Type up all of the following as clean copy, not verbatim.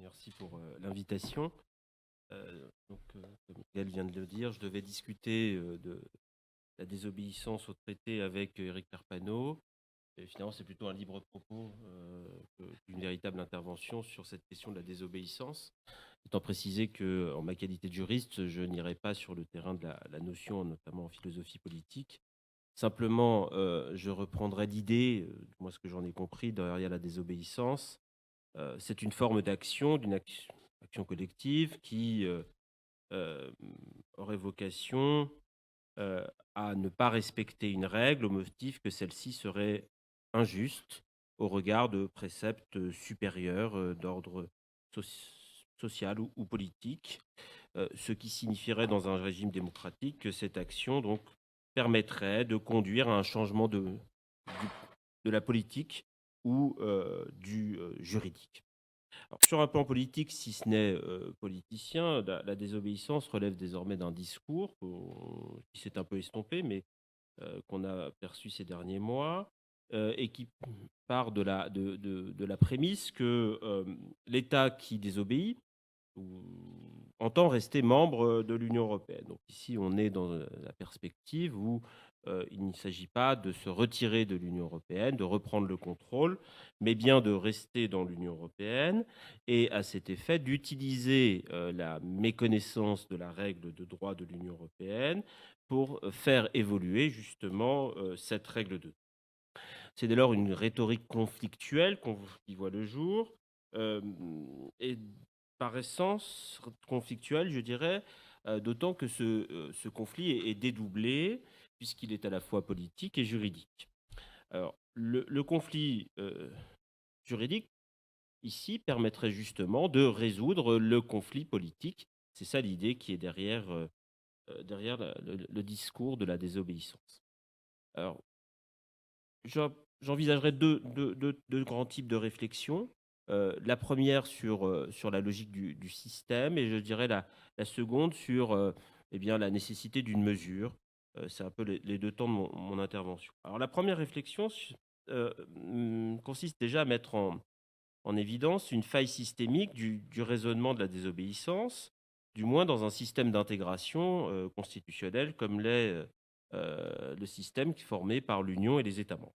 Merci pour l'invitation. Comme Miguel vient de le dire, je devais discuter de la désobéissance au traité avec Éric Perpano. Et finalement, c'est plutôt un libre propos qu'une véritable intervention sur cette question de la désobéissance. Étant précisé qu'en ma qualité de juriste, je n'irai pas sur le terrain de la notion, notamment en philosophie politique. Simplement, je reprendrai l'idée, du moins ce que j'en ai compris, derrière la désobéissance. C'est une forme d'action, d'une action collective qui euh, aurait vocation euh, à ne pas respecter une règle au motif que celle-ci serait injuste au regard de préceptes supérieurs d'ordre social ou politique, ce qui signifierait dans un régime démocratique que cette action donc permettrait de conduire à un changement de la politique ou du juridique. Alors, sur un plan politique, si ce n'est politicien, la désobéissance relève désormais d'un discours qui s'est un peu estompé, mais qu'on a perçu ces derniers mois, et qui part de la prémisse que l'État qui désobéit entend rester membre de l'Union européenne. Donc ici, on est dans la perspective où il ne s'agit pas de se retirer de l'Union européenne, de reprendre le contrôle, mais bien de rester dans l'Union européenne et à cet effet d'utiliser la méconnaissance de la règle de droit de l'Union européenne pour faire évoluer justement cette règle de droit. C'est dès lors une rhétorique conflictuelle qui voit le jour, euh, et par essence conflictuelle, je dirais, d'autant que ce conflit est dédoublé, puisqu'il est à la fois politique et juridique. Alors, le conflit juridique, ici, permettrait justement de résoudre le conflit politique. C'est ça l'idée qui est derrière le discours de la désobéissance. Alors, j'envisagerais deux grands types de réflexions. La première sur la logique du système et je dirais la seconde sur eh bien, la nécessité d'une mesure. C'est un peu les deux temps de mon intervention. Alors la première réflexion consiste déjà à mettre en évidence une faille systémique du raisonnement de la désobéissance, du moins dans un système d'intégration constitutionnelle comme l'est le système formé par l'Union et les États membres.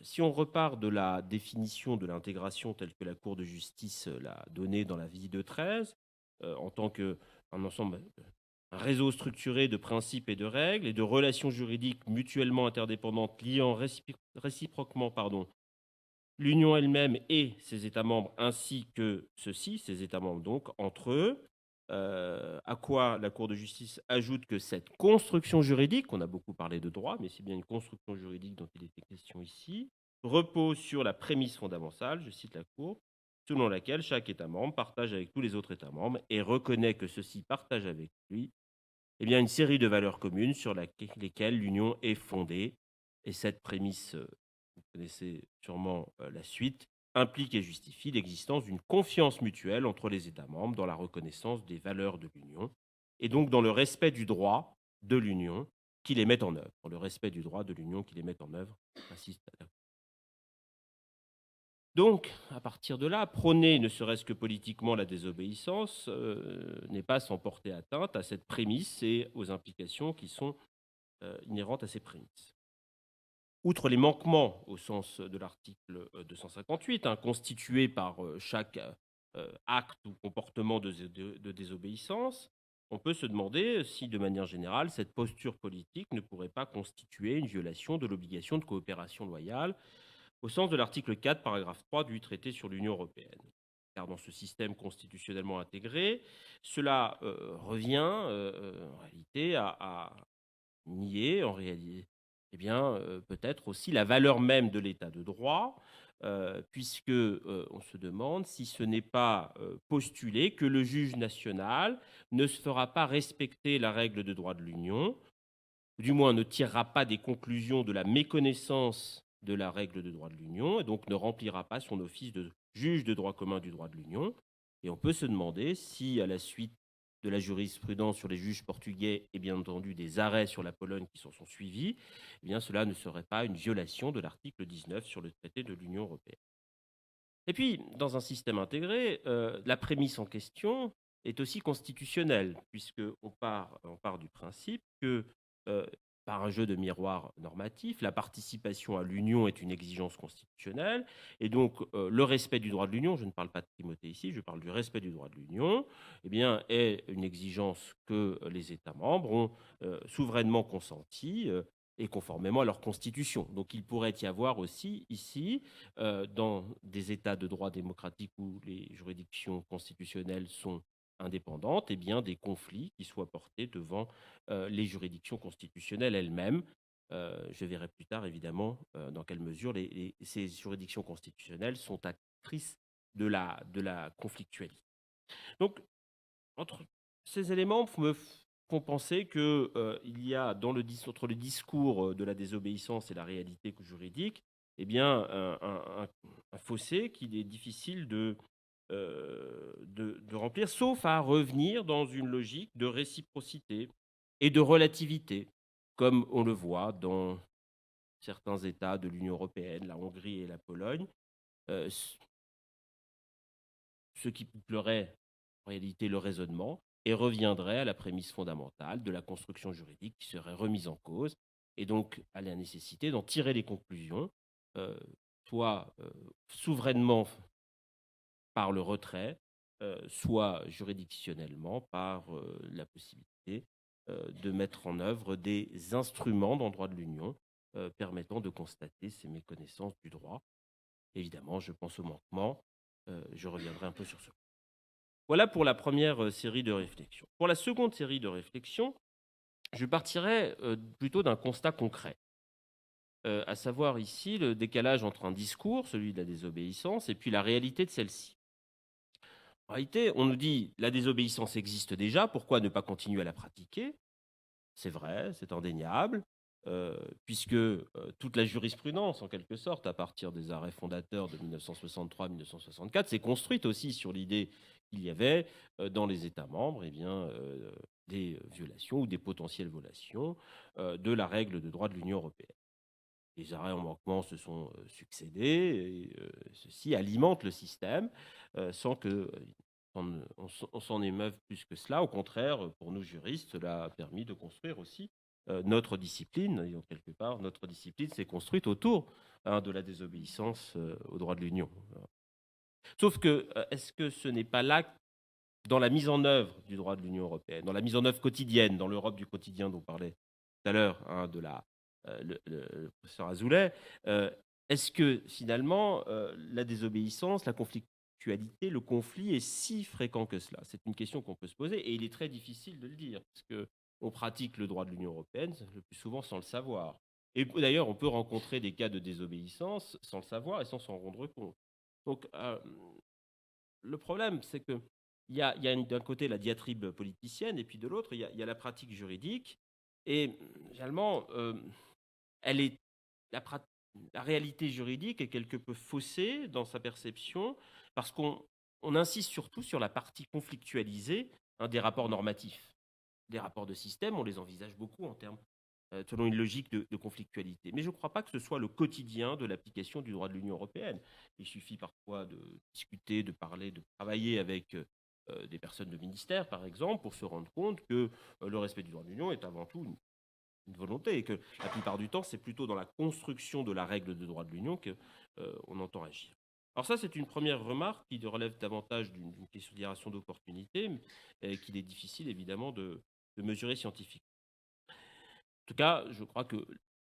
Si on repart de la définition de l'intégration telle que la Cour de justice l'a donnée dans la vie de 13, en tant qu'un ensemble, un réseau structuré de principes et de règles et de relations juridiques mutuellement interdépendantes liant réciproquement l'Union elle-même et ses États membres, ainsi que ceux-ci, ses États membres donc, entre eux, à quoi la Cour de justice ajoute que cette construction juridique, on a beaucoup parlé de droit, mais c'est bien une construction juridique dont il était question ici, repose sur la prémisse fondamentale, je cite la Cour, selon laquelle chaque État membre partage avec tous les autres États membres et reconnaît que ceux-ci partagent avec lui eh bien, une série de valeurs communes sur lesquelles l'Union est fondée. Et cette prémisse, vous connaissez sûrement la suite, implique et justifie l'existence d'une confiance mutuelle entre les États membres dans la reconnaissance des valeurs de l'Union et donc dans le respect du droit de l'Union qui les met en œuvre. Dans le respect du droit de l'Union qui les met en œuvre, insiste donc, à partir de là, prôner ne serait-ce que politiquement la désobéissance n'est pas sans porter atteinte à cette prémisse et aux implications qui sont inhérentes à ces prémices. Outre les manquements au sens de l'article 258, constitués par chaque acte ou comportement de désobéissance, on peut se demander si, de manière générale, cette posture politique ne pourrait pas constituer une violation de l'obligation de coopération loyale au sens de l'article 4, paragraphe 3 du traité sur l'Union européenne. Car dans ce système constitutionnellement intégré, cela revient en réalité à nier en réalité eh bien, peut-être aussi la valeur même de l'état de droit, puisque on se demande si ce n'est pas postulé que le juge national ne se fera pas respecter la règle de droit de l'Union, du moins ne tirera pas des conclusions de la méconnaissance de la règle de droit de l'Union, et donc ne remplira pas son office de juge de droit commun du droit de l'Union. Et on peut se demander si, à la suite de la jurisprudence sur les juges portugais et bien entendu des arrêts sur la Pologne qui s'en sont suivis, eh bien cela ne serait pas une violation de l'article 19 sur le traité de l'Union européenne. Et puis, dans un système intégré, la prémisse en question est aussi constitutionnelle, puisqu'on part du principe que, heu, par un jeu de miroir normatif, la participation à l'Union est une exigence constitutionnelle et donc, le respect du droit de l'Union, je ne parle pas de primauté ici, je parle du respect du droit de l'Union, eh bien, est une exigence que les États membres ont, souverainement consentie, et conformément à leur constitution. Donc il pourrait y avoir aussi ici dans des États de droit démocratique où les juridictions constitutionnelles sont indépendantes, eh bien, des conflits qui soient portés devant les juridictions constitutionnelles elles-mêmes. Je verrai plus tard, évidemment, dans quelle mesure ces juridictions constitutionnelles sont actrices de la conflictualité. Donc, entre ces éléments me font penser que il y a entre le discours de la désobéissance et la réalité juridique, eh bien, un fossé qu'il est difficile de remplir, sauf à revenir dans une logique de réciprocité et de relativité, comme on le voit dans certains États de l'Union européenne, la Hongrie et la Pologne, euh, ce qui pleurait en réalité le raisonnement et reviendrait à la prémisse fondamentale de la construction juridique qui serait remise en cause et donc à la nécessité d'en tirer les conclusions, euh, soit souverainement par le retrait, soit juridictionnellement par la possibilité de mettre en œuvre des instruments dans le droit de l'Union permettant de constater ces méconnaissances du droit. Évidemment, je pense au manquement. Je reviendrai un peu sur ce. Voilà pour la première série de réflexions. Pour la seconde série de réflexions, je partirai plutôt d'un constat concret, à savoir ici le décalage entre un discours, celui de la désobéissance, et puis la réalité de celle-ci. En réalité, on nous dit la désobéissance existe déjà, pourquoi ne pas continuer à la pratiquer? C'est vrai, c'est indéniable, puisque toute la jurisprudence, en quelque sorte, à partir des arrêts fondateurs de 1963-1964, s'est construite aussi sur l'idée qu'il y avait dans les États membres eh bien, des violations ou des potentielles violations de la règle de droit de l'Union européenne. Les arrêts en manquement se sont succédés et ceci alimente le système sans que on s'en émeuve plus que cela. Au contraire, pour nous juristes, cela a permis de construire aussi notre discipline. Et donc, quelque part, notre discipline s'est construite autour de la désobéissance au droit de l'Union. Sauf que, est-ce que ce n'est pas là, dans la mise en œuvre du droit de l'Union européenne, dans la mise en œuvre quotidienne, dans l'Europe du quotidien dont parlait tout à l'heure le professeur Azoulay, euh, est-ce que finalement la désobéissance, la conflictualité, le conflit est si fréquent que cela? C'est une question qu'on peut se poser et il est très difficile de le dire parce que on pratique le droit de l'Union européenne le plus souvent sans le savoir. Et d'ailleurs, on peut rencontrer des cas de désobéissance sans le savoir et sans s'en rendre compte. Donc, le problème, c'est que il y a d'un côté la diatribe politicienne et puis de l'autre, il y a la pratique juridique. Et finalement, elle est, la, la réalité juridique est quelque peu faussée dans sa perception parce qu'on insiste surtout sur la partie conflictualisée des rapports normatifs. Les rapports de système, on les envisage beaucoup en termes selon une logique de conflictualité. Mais je ne crois pas que ce soit le quotidien de l'application du droit de l'Union européenne. Il suffit parfois de discuter, de parler, de travailler avec des personnes de ministère, par exemple, pour se rendre compte que le respect du droit de l'Union est avant tout une volonté et que la plupart du temps, c'est plutôt dans la construction de la règle de droit de l'Union qu'on entend agir. Alors ça, c'est une première remarque qui relève davantage d'une considération d'opportunité, mais qu'il est difficile évidemment de mesurer scientifiquement. En tout cas, je crois que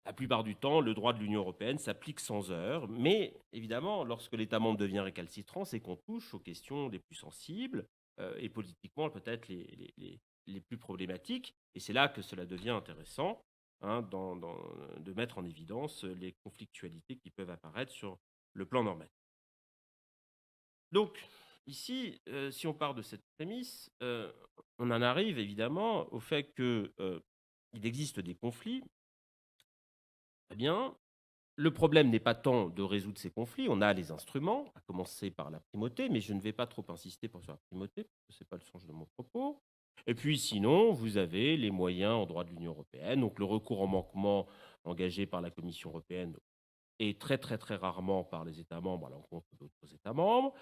la plupart du temps, le droit de l'Union européenne s'applique sans heurts, mais évidemment, lorsque l'État membre devient récalcitrant, c'est qu'on touche aux questions les plus sensibles et politiquement peut-être les plus problématiques. Et c'est là que cela devient intéressant de mettre en évidence les conflictualités qui peuvent apparaître sur le plan normatif. Donc, ici, si on part de cette prémisse, on en arrive évidemment au fait qu'il existe des conflits. Très bien. Le problème n'est pas tant de résoudre ces conflits, on a les instruments, à commencer par la primauté, mais je ne vais pas trop insister sur la primauté, parce que ce n'est pas le sens de mon propos. Et puis sinon, vous avez les moyens en droit de l'Union européenne, donc le recours en manquement engagé par la Commission européenne et très, très, très rarement par les États membres à l'encontre d'autres États membres.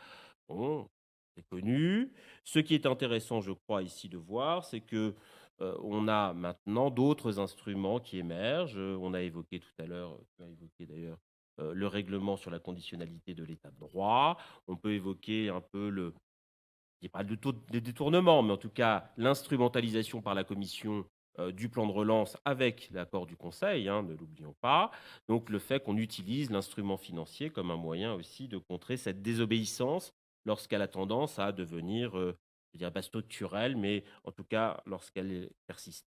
Bon, c'est connu. Ce qui est intéressant, je crois, ici de voir, c'est que on a maintenant d'autres instruments qui émergent. On a évoqué tout à l'heure, tu as évoqué d'ailleurs, le règlement sur la conditionnalité de l'état de droit. On peut évoquer un peu je dis pas de détournement, mais en tout cas l'instrumentalisation par la Commission du plan de relance avec l'accord du Conseil, hein, ne l'oublions pas. Donc le fait qu'on utilise l'instrument financier comme un moyen aussi de contrer cette désobéissance lorsqu'elle a tendance à devenir, je dirais pas structurelle, mais en tout cas lorsqu'elle persiste.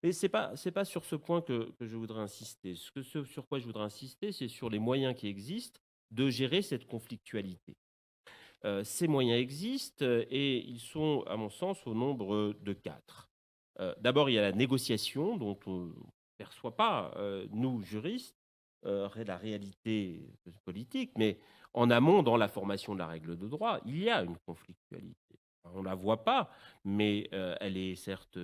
Mais c'est pas sur ce point que je voudrais insister. Ce sur quoi je voudrais insister, c'est sur les moyens qui existent de gérer cette conflictualité. Ces moyens existent et ils sont, à mon sens, au nombre de 4. D'abord, il y a la négociation dont on ne perçoit pas, nous, juristes, la réalité politique, mais en amont, dans la formation de la règle de droit, il y a une conflictualité. On ne la voit pas, mais elle est certes,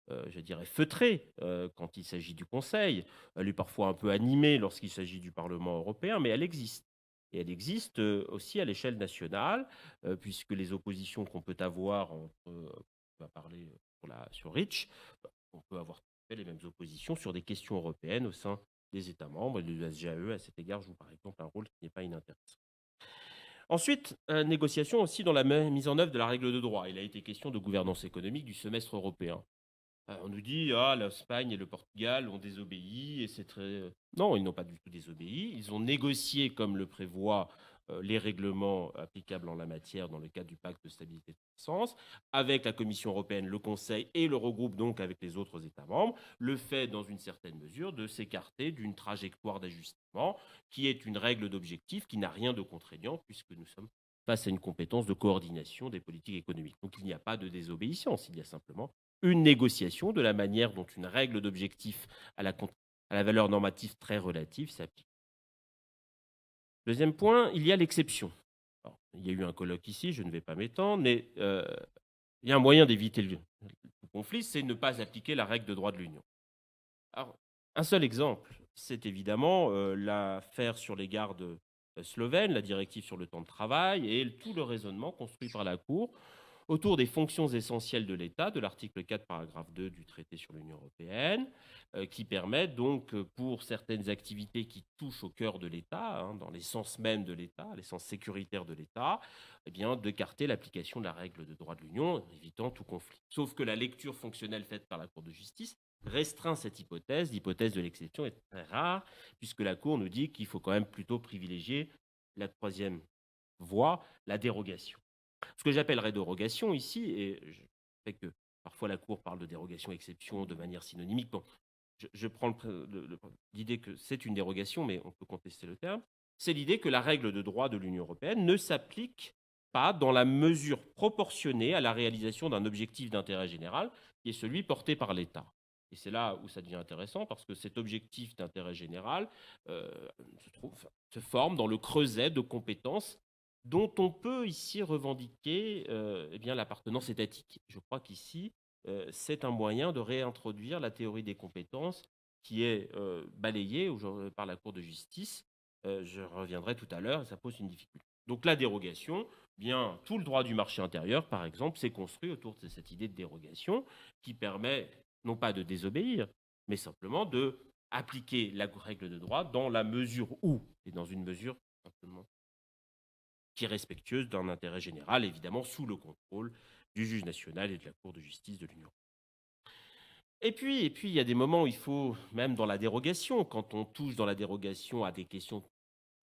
je dirais, feutrée quand il s'agit du Conseil. Elle est parfois un peu animée lorsqu'il s'agit du Parlement européen, mais elle existe. Et elle existe aussi à l'échelle nationale, puisque les oppositions qu'on peut avoir entre, on va parler sur Reach, on peut avoir tout à fait les mêmes oppositions sur des questions européennes au sein des États membres. Et le SGAE, à cet égard, joue par exemple un rôle qui n'est pas inintéressant. Ensuite, négociation aussi dans la mise en œuvre de la règle de droit. Il a été question de gouvernance économique du semestre européen. On nous dit, ah, l'Espagne et le Portugal ont désobéi, et c'est très... Non, ils n'ont pas du tout désobéi. Ils ont négocié, comme le prévoient les règlements applicables en la matière dans le cadre du pacte de stabilité et de croissance, avec la Commission européenne, le Conseil et le regroupe donc avec les autres États membres, le fait, dans une certaine mesure, de s'écarter d'une trajectoire d'ajustement qui est une règle d'objectif qui n'a rien de contraignant, puisque nous sommes face à une compétence de coordination des politiques économiques. Donc il n'y a pas de désobéissance, il y a simplement une négociation de la manière dont une règle d'objectif à la valeur normative très relative s'applique. Deuxième point, il y a l'exception. Il y a eu un colloque ici, je ne vais pas m'étendre, mais il y a un moyen d'éviter le conflit, c'est ne pas appliquer la règle de droit de l'Union. Alors, un seul exemple, c'est évidemment l'affaire sur les gardes slovènes, la directive sur le temps de travail et tout le raisonnement construit par la Cour autour des fonctions essentielles de l'État, de l'article 4, paragraphe 2 du traité sur l'Union européenne, qui permettent donc, pour certaines activités qui touchent au cœur de l'État, hein, dans l'essence même de l'État, l'essence sécuritaire de l'État, eh bien, d'écarter l'application de la règle de droit de l'Union, évitant tout conflit. Sauf que la lecture fonctionnelle faite par la Cour de justice restreint cette hypothèse. L'hypothèse de l'exception est très rare, puisque la Cour nous dit qu'il faut quand même plutôt privilégier la troisième voie, la dérogation. Ce que j'appellerais dérogation ici, et je sais que parfois la Cour parle de dérogation-exception de manière synonymique. Bon, je prends l'idée que c'est une dérogation, mais on peut contester le terme. C'est l'idée que la règle de droit de l'Union européenne ne s'applique pas dans la mesure proportionnée à la réalisation d'un objectif d'intérêt général, qui est celui porté par l'État. Et c'est là où ça devient intéressant, parce que cet objectif d'intérêt général se forme dans le creuset de compétences dont on peut ici revendiquer eh bien, l'appartenance étatique. Je crois qu'ici, c'est un moyen de réintroduire la théorie des compétences qui est balayée par la Cour de justice. Je reviendrai tout à l'heure, et ça pose une difficulté. Donc la dérogation, bien tout le droit du marché intérieur, par exemple, s'est construit autour de cette idée de dérogation qui permet non pas de désobéir, mais simplement de appliquer la règle de droit dans la mesure où, et dans une mesure simplement qui est respectueuse d'un intérêt général, évidemment sous le contrôle du juge national et de la Cour de justice de l'Union. Il y a des moments où il faut, même dans la dérogation, quand on touche dans la dérogation à des questions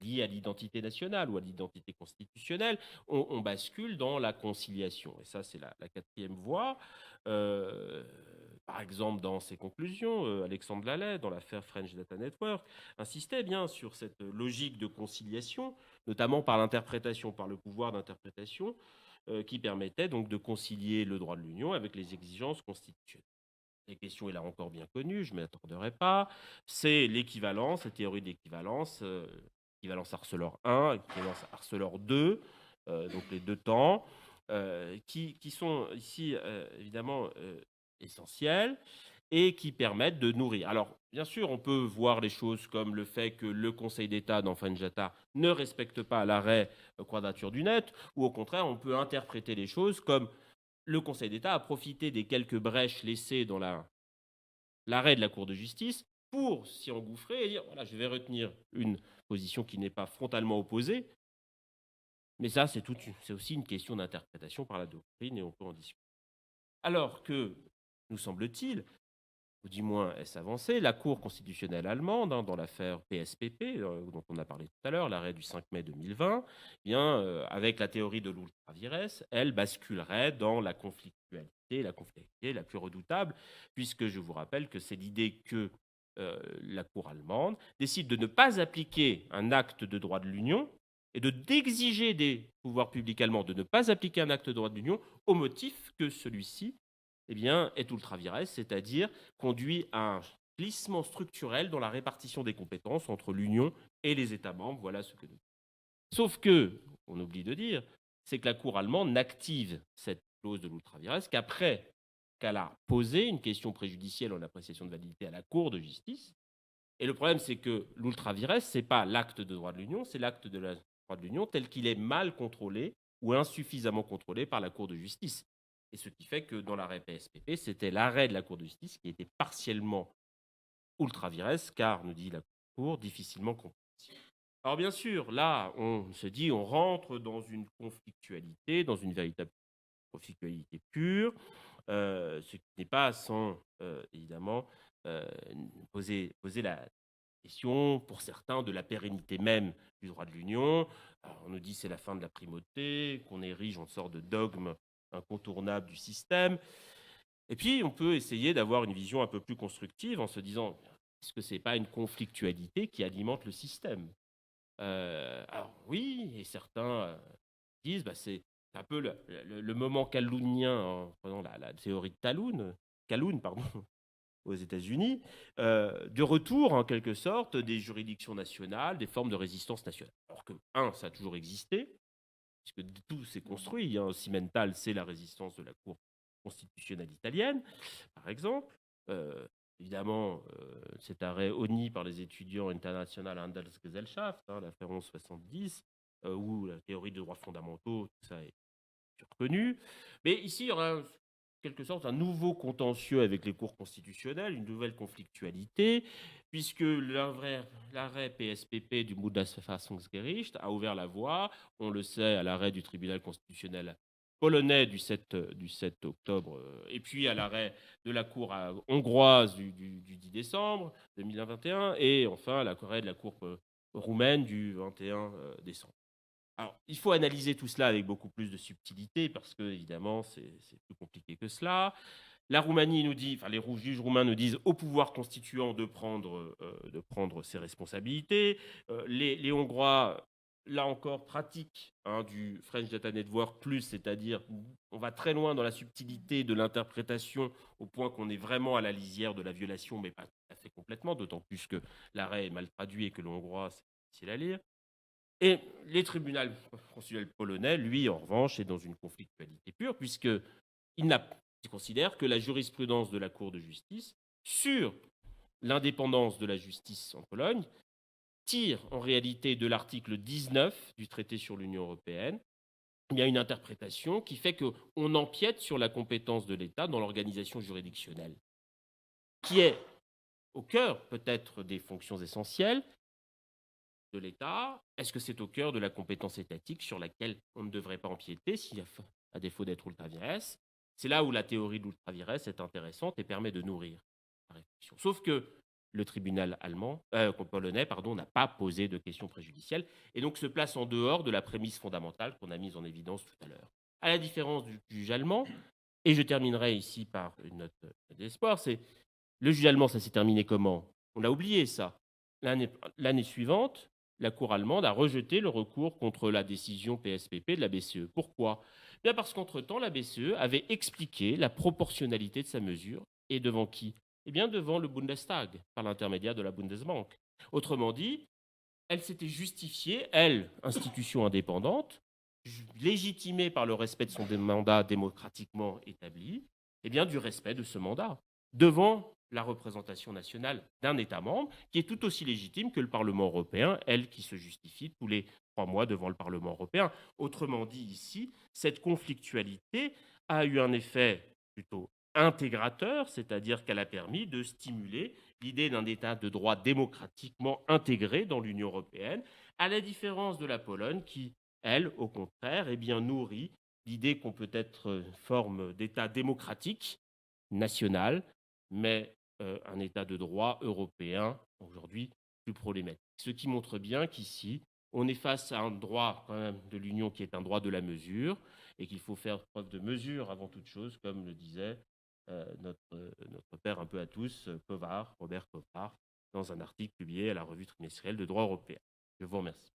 liées à l'identité nationale ou à l'identité constitutionnelle, on bascule dans la conciliation. Et ça, c'est la quatrième voie. Par exemple, dans ses conclusions, Alexandre Lallet, dans l'affaire French Data Network, insistait bien sur cette logique de conciliation, notamment par l'interprétation, par le pouvoir d'interprétation, qui permettait donc de concilier le droit de l'Union avec les exigences constitutionnelles. La question est là encore bien connue, je ne m'attarderai pas. C'est l'équivalence, la théorie de l'équivalence, équivalence Arcelor 1, équivalence Arcelor 2, donc les deux temps, qui sont ici évidemment essentiels et qui permettent de nourrir. Alors, bien sûr, on peut voir les choses comme le fait que le Conseil d'État dans Fanjata ne respecte pas l'arrêt Quadrature du Net, ou au contraire, on peut interpréter les choses comme le Conseil d'État a profité des quelques brèches laissées dans l'arrêt de la Cour de justice pour s'y engouffrer et dire, voilà, je vais retenir une position qui n'est pas frontalement opposée, mais ça, c'est aussi une question d'interprétation par la doctrine et on peut en discuter. Alors que, nous semble-t-il, ou du moins est-ce avancé, la Cour constitutionnelle allemande, dans l'affaire PSPP, dont on a parlé tout à l'heure, l'arrêt du 5 mai 2020, eh bien, avec la théorie de l'ultra vires, elle basculerait dans la conflictualité la plus redoutable, puisque je vous rappelle que c'est l'idée que la Cour allemande décide de ne pas appliquer un acte de droit de l'Union et d'exiger des pouvoirs publics allemands de ne pas appliquer un acte de droit de l'Union au motif que celui-ci eh bien, est ultra vires, c'est-à-dire conduit à un glissement structurel dans la répartition des compétences entre l'Union et les États membres. Voilà ce que nous. Sauf que, on oublie de dire, c'est que la Cour allemande n'active cette clause de l'ultra vires qu'après qu'elle a posé une question préjudicielle en appréciation de validité à la Cour de justice. Et le problème, c'est que l'ultra vires, ce n'est pas l'acte de droit de l'Union, c'est l'acte de la droit de l'Union tel qu'il est mal contrôlé ou insuffisamment contrôlé par la Cour de justice. Et ce qui fait que dans l'arrêt PSPP, c'était l'arrêt de la Cour de justice qui était partiellement ultra vires, car, nous dit la Cour, difficilement compréhensible. Alors bien sûr, là, on se dit, on rentre dans une conflictualité, dans une véritable conflictualité pure, ce qui n'est pas sans, évidemment, poser la question, pour certains, de la pérennité même du droit de l'Union. Alors, on nous dit que c'est la fin de la primauté, qu'on érige en sorte de dogme incontournable du système. Et puis, on peut essayer d'avoir une vision un peu plus constructive en se disant, est-ce que ce n'est pas une conflictualité qui alimente le système? Alors oui, et certains disent, c'est un peu le moment calounien, en prenant la théorie de Calhoun, pardon, aux États-Unis, de retour, en quelque sorte, des juridictions nationales, des formes de résistance nationale. Alors que, ça a toujours existé, puisque tout s'est construit. Cimental, c'est la résistance de la Cour constitutionnelle italienne, par exemple. Évidemment, cet arrêt honni par les étudiants internationaux Handelsgesellschaft, l'affaire 1170, où la théorie des droits fondamentaux, tout ça est reconnu. Mais ici, il y aura en quelque sorte un nouveau contentieux avec les cours constitutionnelles, une nouvelle conflictualité, puisque l'arrêt PSPP du Bundesverfassungsgericht a ouvert la voie, on le sait, à l'arrêt du tribunal constitutionnel polonais du 7 octobre, et puis à l'arrêt de la Cour hongroise du 10 décembre 2021, et enfin à l'arrêt de la Cour roumaine du 21 décembre. Alors, il faut analyser tout cela avec beaucoup plus de subtilité parce que, évidemment, c'est plus compliqué que cela. La Roumanie nous dit, les juges roumains nous disent au pouvoir constituant de prendre ses responsabilités. Les Hongrois, là encore, pratiquent du French Data Network Plus, c'est-à-dire on va très loin dans la subtilité de l'interprétation au point qu'on est vraiment à la lisière de la violation, mais pas tout à fait complètement, d'autant plus que l'arrêt est mal traduit et que le hongrois, c'est difficile à lire. Et les tribunaux constitutionnels polonais, lui, en revanche, est dans une conflictualité pure, puisqu'il considère que la jurisprudence de la Cour de justice sur l'indépendance de la justice en Pologne tire en réalité de l'article 19 du traité sur l'Union européenne il y a une interprétation qui fait qu'on empiète sur la compétence de l'État dans l'organisation juridictionnelle, qui est au cœur peut-être des fonctions essentielles, de l'État. Est-ce que c'est au cœur de la compétence étatique sur laquelle on ne devrait pas empiéter, à défaut d'être ultra-vires? C'est là où la théorie de l'ultra-vires est intéressante et permet de nourrir la réflexion. Sauf que le tribunal polonais n'a pas posé de questions préjudicielles et donc se place en dehors de la prémisse fondamentale qu'on a mise en évidence tout à l'heure. À la différence du juge allemand, et je terminerai ici par une note d'espoir, c'est le juge allemand, ça s'est terminé comment? On a oublié ça. L'année suivante, la Cour allemande a rejeté le recours contre la décision PSPP de la BCE. Pourquoi? Bien parce qu'entre-temps, la BCE avait expliqué la proportionnalité de sa mesure. Et devant qui? Eh bien, devant le Bundestag, par l'intermédiaire de la Bundesbank. Autrement dit, elle s'était justifiée, elle, institution indépendante, légitimée par le respect de son mandat démocratiquement établi, eh bien, du respect de ce mandat devant la représentation nationale d'un État membre, qui est tout aussi légitime que le Parlement européen, elle qui se justifie tous les 3 mois devant le Parlement européen. Autrement dit, ici, cette conflictualité a eu un effet plutôt intégrateur, c'est-à-dire qu'elle a permis de stimuler l'idée d'un État de droit démocratiquement intégré dans l'Union européenne, à la différence de la Pologne qui, elle, au contraire, nourrit l'idée qu'on peut être forme d'État démocratique national, mais un État de droit européen, aujourd'hui, plus problématique. Ce qui montre bien qu'ici, on est face à un droit quand même de l'Union qui est un droit de la mesure et qu'il faut faire preuve de mesure avant toute chose, comme le disait notre père un peu à tous, Robert Kovard, dans un article publié à la revue trimestrielle de droit européen. Je vous remercie.